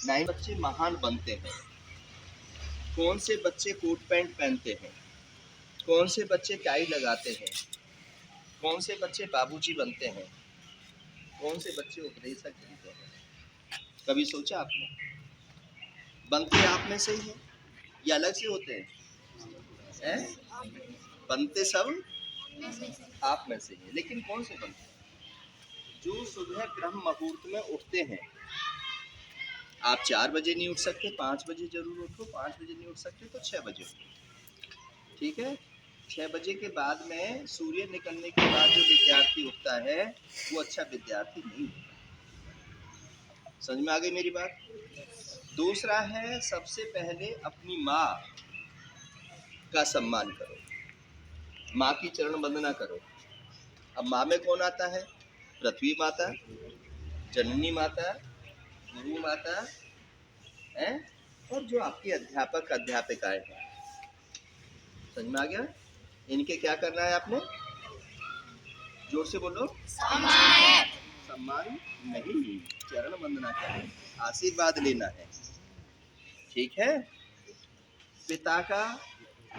9 बच्चे महान बनते हैं। कौन से बच्चे कोट पैंट पहनते हैं, कौन से बच्चे टाई लगाते हैं, कौन से बच्चे बाबूजी बनते हैं, कौन से बच्चे उपदेशक बनते हैं? कभी सोचा आपने? बनते आप में से ही है या अलग से होते हैं? बनते सब आप में से ही है, लेकिन कौन से बनते हैं? जो सुबह ब्रह्म मुहूर्त में उठते हैं। आप 4 बजे नहीं उठ सकते, 5 बजे जरूर उठो। 5 बजे नहीं उठ सकते तो 6 बजे उठो, ठीक है? 6 बजे के बाद में सूर्य निकलने के बाद जो विद्यार्थी उठता है वो अच्छा विद्यार्थी नहीं होता। समझ में आ गई मेरी बात? दूसरा है, सबसे पहले अपनी माँ का सम्मान करो, माँ की चरण वंदना करो। अब माँ में कौन आता है? पृथ्वी माता, जननी माता, गुरु माता है, और जो आपके अध्यापक अध्यापिकाएं हैं। समझ में आ गया? इनके क्या करना है आपने? जोर से बोलो। सम्मान नहीं, चरण वंदना करना, आशीर्वाद लेना है, ठीक है? पिता का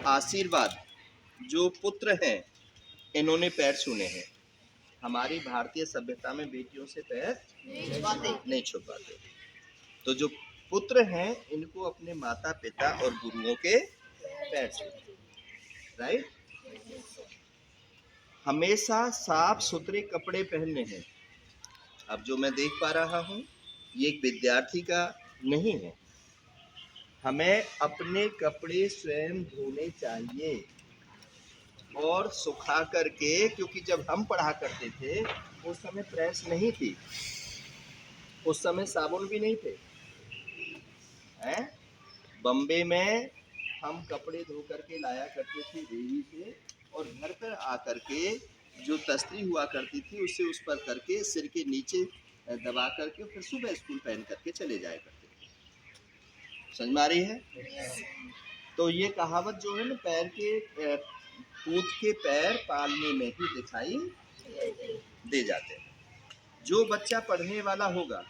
आशीर्वाद जो पुत्र हैं इन्होंने पैर छूने हैं। हमारी भारतीय सभ्यता में बेटियों से पैर नहीं छुपाते। तो जो पुत्र हैं इनको अपने माता पिता और गुरुओं के पैर छूने, राइट? हमेशा साफ सुथरे कपड़े पहनने हैं। अब जो मैं देख पा रहा हूँ ये एक विद्यार्थी का नहीं है। हमें अपने कपड़े स्वयं धोने चाहिए और सुखा करके, क्योंकि जब हम पढ़ा करते थे उस समय प्रेस नहीं थी, उस समय साबुन भी नहीं थे, हैं? बम्बे में हम कपड़े धो करके लाया करते थे देवी से, और घर पर आकर के जो तस्ती हुआ करती थी उससे उस पर करके सिर के नीचे दबा करके फिर सुबह स्कूल पहन करके चले जाया करते थे। समझ में आ रही है? तो ये कहावत जो है ना, पैर के पूत के पैर पालने में ही दिखाई दे जाते हैं। जो बच्चा पढ़ने वाला होगा,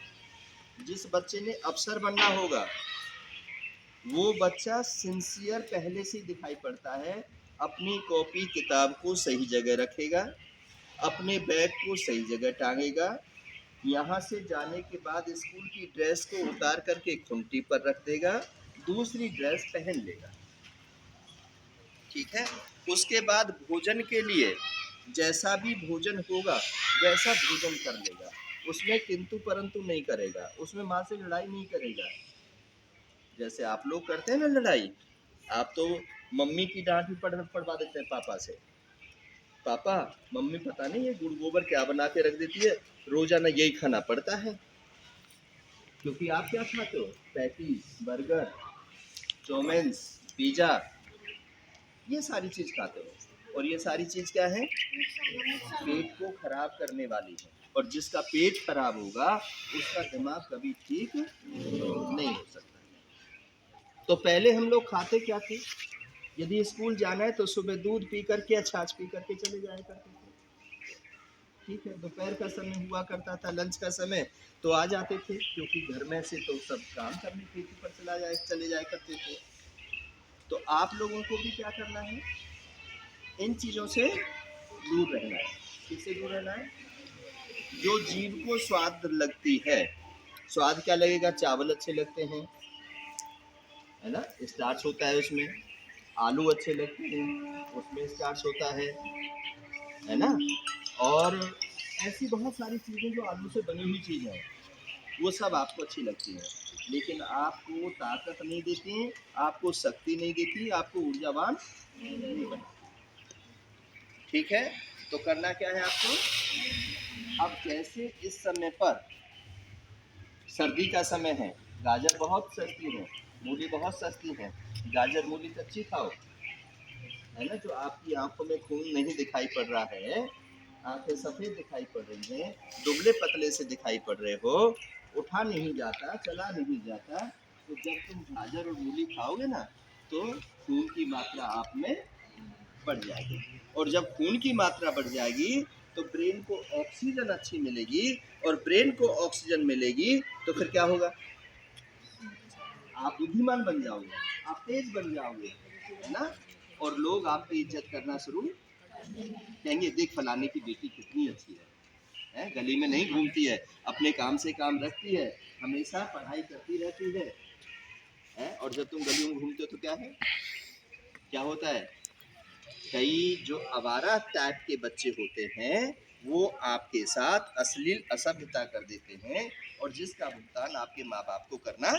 जिस बच्चे ने अफसर बनना होगा, वो बच्चा सिंसियर पहले से दिखाई पड़ता है। अपनी कॉपी किताब को सही जगह रखेगा, अपने बैग को सही जगह टांगेगा, यहाँ से जाने के बाद स्कूल की ड्रेस को उतार करके खूंटी पर रख देगा, दूसरी ड्रेस पहन लेगा, ठीक है? उसके बाद भोजन के लिए जैसा भी भोजन होगा वैसा भोजन कर लेगा, उसमें किंतु परंतु नहीं करेगा, उसमें माँ से लड़ाई नहीं करेगा। जैसे आप लोग करते हैं ना लड़ाई, आप तो मम्मी की डांट भी पड़वा देते हैं पापा से। पापा, मम्मी पता नहीं ये गुड़ गोबर क्या बना के रख देती है, रोजाना यही खाना पड़ता है। क्योंकि आप क्या खाते हो? पैटीज, बर्गर, चाउमीन, पिज्जा, ये सारी चीज खाते हो, और ये सारी चीज क्या है? पेट को खराब करने वाली है, और जिसका पेट खराब होगा उसका दिमाग कभी ठीक नहीं हो सकता। तो पहले हम लोग खाते क्या थे? यदि स्कूल जाना है तो सुबह दूध पी करके या छाछ पी करके चले जाया करते थे, ठीक है? दोपहर का समय हुआ करता था, लंच का समय, तो आ जाते थे, क्योंकि घर में से तो सब काम करने खेती पर चले जाया करते थे। तो आप लोगों को भी क्या करना है? इन चीज़ों से दूर रहना है। किससे दूर रहना है? जो जीभ को स्वाद लगती है। स्वाद क्या लगेगा? चावल अच्छे लगते हैं, है ना, स्टार्च होता है उसमें। आलू अच्छे लगते हैं, उसमें स्टार्च होता है ना। और ऐसी बहुत सारी चीज़ें जो आलू से बनी हुई चीज़ है वो सब आपको अच्छी लगती है, लेकिन आपको ताकत नहीं देती, आपको शक्ति नहीं देती, आपको ऊर्जावान नहीं बनाती, ठीक है? तो करना क्या है आपको? अब जैसे इस समय पर सर्दी का समय है, गाजर बहुत सस्ती है, मूली बहुत सस्ती है, गाजर मूली कच्ची खाओ, है ना। जो आपकी आंखों में खून नहीं दिखाई पड़ रहा है, आंखें सफेद दिखाई पड़ रही हैं, दुबले पतले से दिखाई पड़ रहे हो, उठा नहीं जाता, चला नहीं जाता, तो जब तुम गाजर और मूली खाओगे ना तो खून की मात्रा आप में बढ़ जाएगी, और जब खून की मात्रा बढ़ जाएगी तो ब्रेन को ऑक्सीजन अच्छी मिलेगी, और ब्रेन को ऑक्सीजन मिलेगी तो फिर क्या होगा? आप बुद्धिमान बन जाओगे, आप तेज बन जाओगे, है ना। और लोग आपकी इज्जत करना शुरू कहेंगे, देख फलाने की बेटी कितनी अच्छी है, गली में नहीं घूमती है, अपने काम से काम रखती है, हमेशा पढ़ाई करती रहती है। और जब तुम गली में घूमते हो तो क्या होता है, कई जो आवारा टाइप के बच्चे होते हैं वो आपके साथ अश्लील असभ्यता कर देते हैं, और जिसका भुगतान आपके माँ बाप को करना,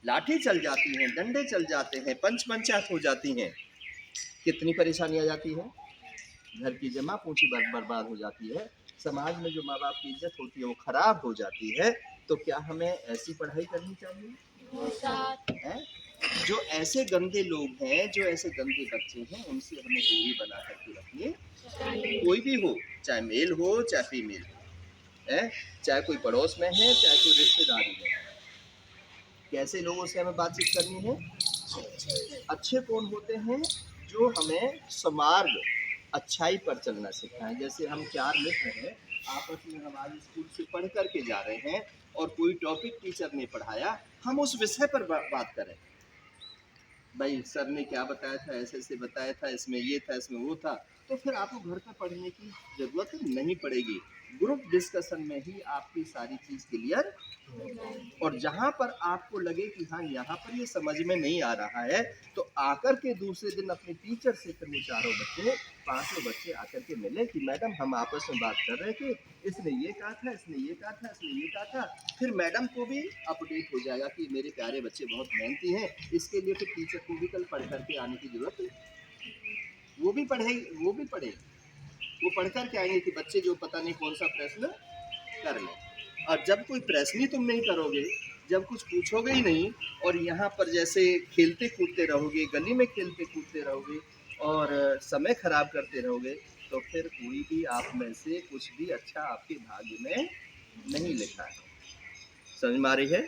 लाठी चल जाती है, डंडे चल जाते हैं, पंच पंचायत हो जाती हैं, कितनी परेशानी आ जाती है, घर की जमा पूंजी बर्बाद हो जाती है, समाज में जो माँ बाप की इज्जत होती है वो खराब हो जाती है। तो क्या हमें ऐसी पढ़ाई करनी चाहिए? है? जो ऐसे गंदे लोग हैं, जो ऐसे गंदे बच्चे हैं, उनसे हमें दूरी बना करके रखिए। कोई भी हो, चाहे मेल हो चाहे फीमेल हो, चाहे कोई पड़ोस में है चाहे कोई रिश्तेदारी में, कैसे लोगों से हमें बातचीत करनी है। अच्छे कौन होते हैं? जो हमें समार्ग अच्छाई पर चलना सिखाएं। जैसे हम 4 मित्र हैं, आपस में हम आज स्कूल से पढ़ करके जा रहे हैं, और कोई टॉपिक टीचर ने पढ़ाया, हम उस विषय पर बात करें। भाई सर ने क्या बताया था, ऐसे ऐसे बताया था, इसमें ये था, इसमें वो था, तो फिर आपको घर पर पढ़ने की जरूरत नहीं पड़ेगी। ग्रुप डिस्कशन में ही आपकी सारी चीज क्लियर, और जहां पर आपको लगे कि हाँ यहाँ पर ये समझ में नहीं आ रहा है, तो आकर के दूसरे दिन अपने टीचर से फिर वो 4 बच्चे 5 बच्चे आकर के मिले कि मैडम हम आपस में बात कर रहे थे, इसने ये कहा था, इसने ये कहा था, इसने ये कहा था। फिर मैडम को भी अपडेट हो जाएगा कि मेरे प्यारे बच्चे बहुत मेहनती हैं, इसके लिए फिर टीचर को भी कल पढ़ करके आने की जरूरत, वो भी पढ़े, वो पढ़ कर के आएंगे कि बच्चे जो पता नहीं कौन सा प्रश्न कर लें। और जब कोई प्रश्न ही तुम नहीं करोगे, जब कुछ पूछोगे ही नहीं, और यहाँ पर जैसे खेलते कूदते रहोगे, गली में खेलते कूदते रहोगे और समय खराब करते रहोगे, तो फिर कोई भी आप में से कुछ भी अच्छा आपके भाग्य में नहीं लिखा है। समझ में आ रही है?